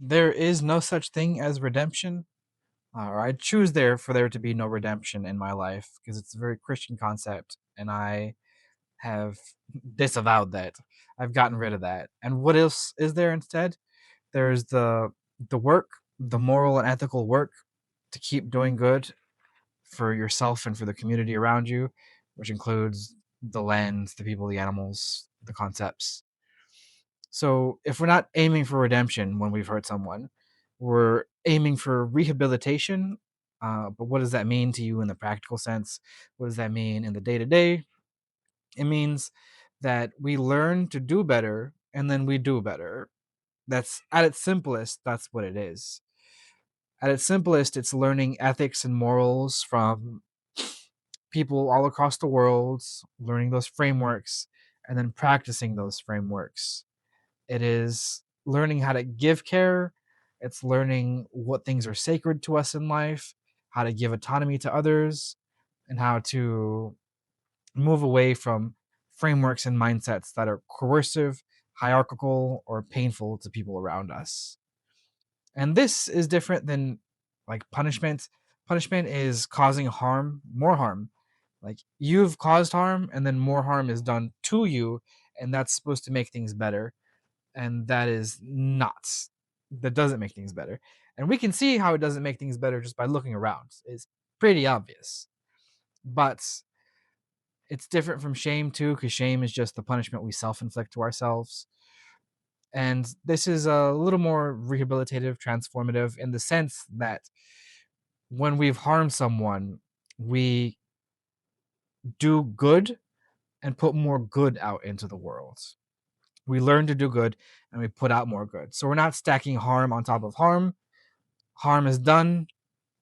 There is no such thing as redemption, or I choose there for there to be no redemption in my life because it's a very Christian concept, and I have disavowed that. I've gotten rid of that. And what else is there instead? There's the work, the moral and ethical work to keep doing good for yourself and for the community around you, which includes the land, the people, the animals, the concepts. So if we're not aiming for redemption when we've hurt someone, we're aiming for rehabilitation. But what does that mean to you in the practical sense? What does that mean in the day to day? It means that we learn to do better and then we do better. That's at its simplest, that's what it is. At its simplest, it's learning ethics and morals from people all across the world, learning those frameworks, and then practicing those frameworks. It is learning how to give care. It's learning what things are sacred to us in life, how to give autonomy to others, and how to move away from frameworks and mindsets that are coercive, hierarchical, or painful to people around us. And this is different than like punishment. Punishment is causing harm, more harm. Like you've caused harm and then more harm is done to you, and that's supposed to make things better, and that is not. That doesn't make things better. And we can see how it doesn't make things better just by looking around. It's pretty obvious. But it's different from shame too, because shame is just the punishment we self-inflict to ourselves. And this is a little more rehabilitative, transformative in the sense that when we've harmed someone, we do good and put more good out into the world. We learn to do good and we put out more good. So we're not stacking harm on top of harm. Harm is done,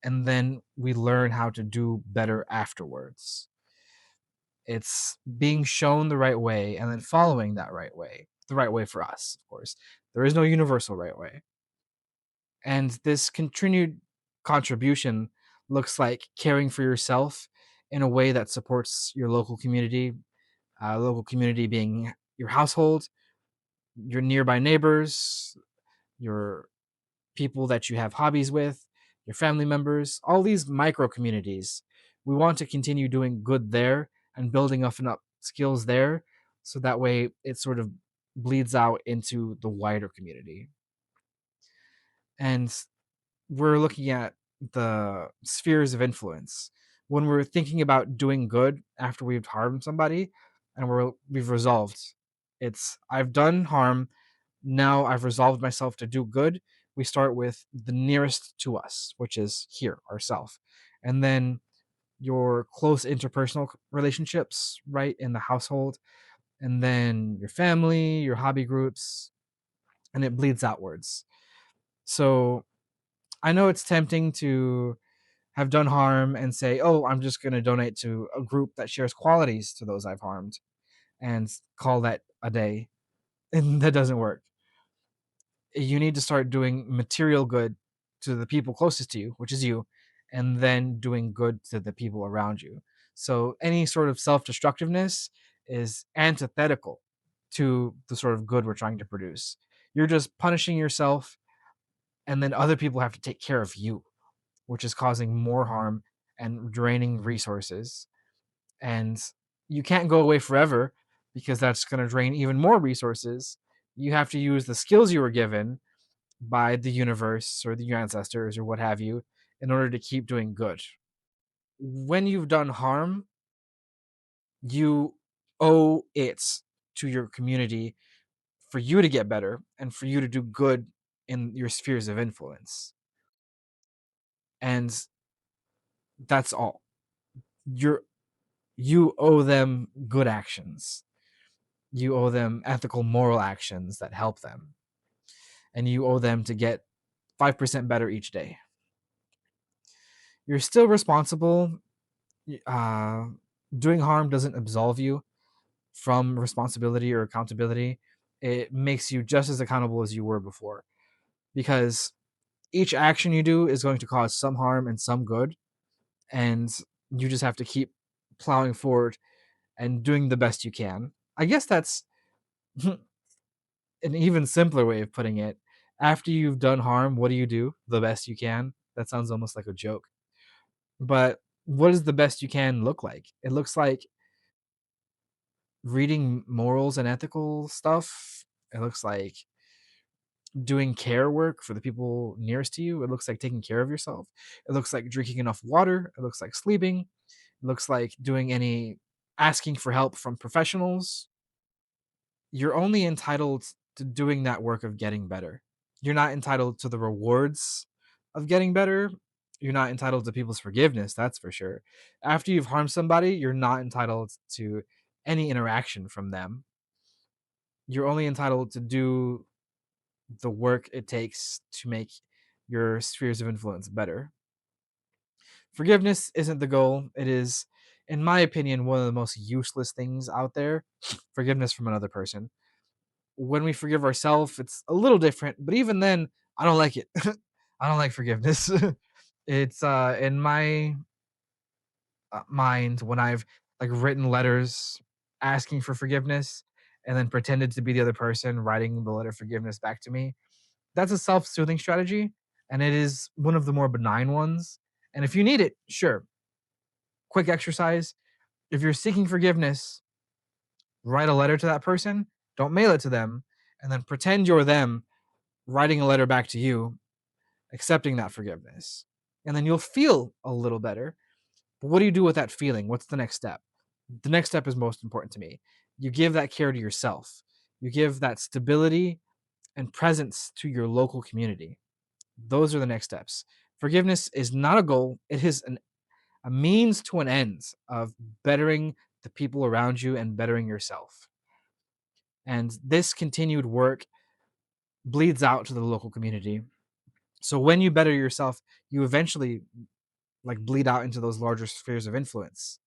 and then we learn how to do better afterwards. It's being shown the right way and then following that right way, the right way for us, of course. There is no universal right way. And this continued contribution looks like caring for yourself in a way that supports your local community being your household, your nearby neighbors, your people that you have hobbies with, your family members, all these micro communities. We want to continue doing good there and building up enough skills there so that way it sort of bleeds out into the wider community. And we're looking at the spheres of influence. When we're thinking about doing good after we've harmed somebody and we've resolved, it's I've done harm, now I've resolved myself to do good. We start with the nearest to us, which is here, ourself. And then your close interpersonal relationships, right, in the household, and then your family, your hobby groups, and it bleeds outwards. So I know it's tempting to have done harm and say, oh, I'm just going to donate to a group that shares qualities to those I've harmed and call that a day. And that doesn't work. You need to start doing material good to the people closest to you, which is you, and then doing good to the people around you. So any sort of self destructiveness is antithetical to the sort of good we're trying to produce. You're just punishing yourself, and then other people have to take care of you, which is causing more harm and draining resources. And you can't go away forever because that's going to drain even more resources. You have to use the skills you were given by the universe or the ancestors or what have you in order to keep doing good. When you've done harm, you owe it to your community for you to get better and for you to do good in your spheres of influence. And that's all. You're you owe them good actions. You owe them ethical, moral actions that help them. And you owe them to get 5% better each day. You're still responsible. Uh, Doing harm doesn't absolve you from responsibility or accountability. It makes you just as accountable as you were before because each action you do is going to cause some harm and some good. And you just have to keep plowing forward and doing the best you can. I guess that's an even simpler way of putting it. After you've done harm, what do you do? The best you can. That sounds almost like a joke. But what does the best you can look like? It looks like reading morals and ethical stuff. It looks like doing care work for the people nearest to you. It looks like taking care of yourself. It looks like drinking enough water. It looks like sleeping. It looks like doing any asking for help from professionals. You're only entitled to doing that work of getting better. You're not entitled to the rewards of getting better. You're not entitled to people's forgiveness, that's for sure. After you've harmed somebody, you're not entitled to any interaction from them. You're only entitled to do the work it takes to make your spheres of influence better. Forgiveness isn't the goal. It is, in my opinion, one of the most useless things out there. Forgiveness from another person. When we forgive ourselves, it's a little different, but even then, I don't like it. I don't like forgiveness. It's in my mind when I've like written letters asking for forgiveness and then pretended to be the other person writing the letter of forgiveness back to me. That's a self-soothing strategy, and it is one of the more benign ones. And if you need it, sure, quick exercise. If you're seeking forgiveness, write a letter to that person, don't mail it to them, and then pretend you're them writing a letter back to you, accepting that forgiveness. And then you'll feel a little better. But what do you do with that feeling? What's the next step? The next step is most important to me. You give that care to yourself. You give that stability and presence to your local community. Those are the next steps. Forgiveness is not a goal, it is a means to an end of bettering the people around you and bettering yourself. And this continued work bleeds out to the local community. So when you better yourself, you eventually like bleed out into those larger spheres of influence.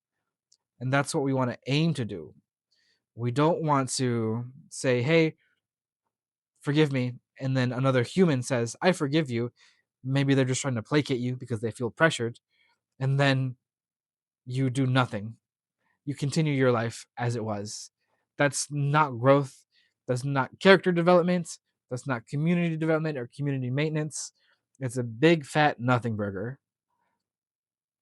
And that's what we want to aim to do. We don't want to say, "Hey, forgive me," and then another human says, "I forgive you." Maybe they're just trying to placate you because they feel pressured, and then you do nothing. You continue your life as it was. That's not growth. That's not character development. That's not community development or community maintenance. It's a big fat nothing burger.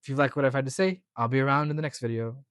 If you like what I've had to say, I'll be around in the next video.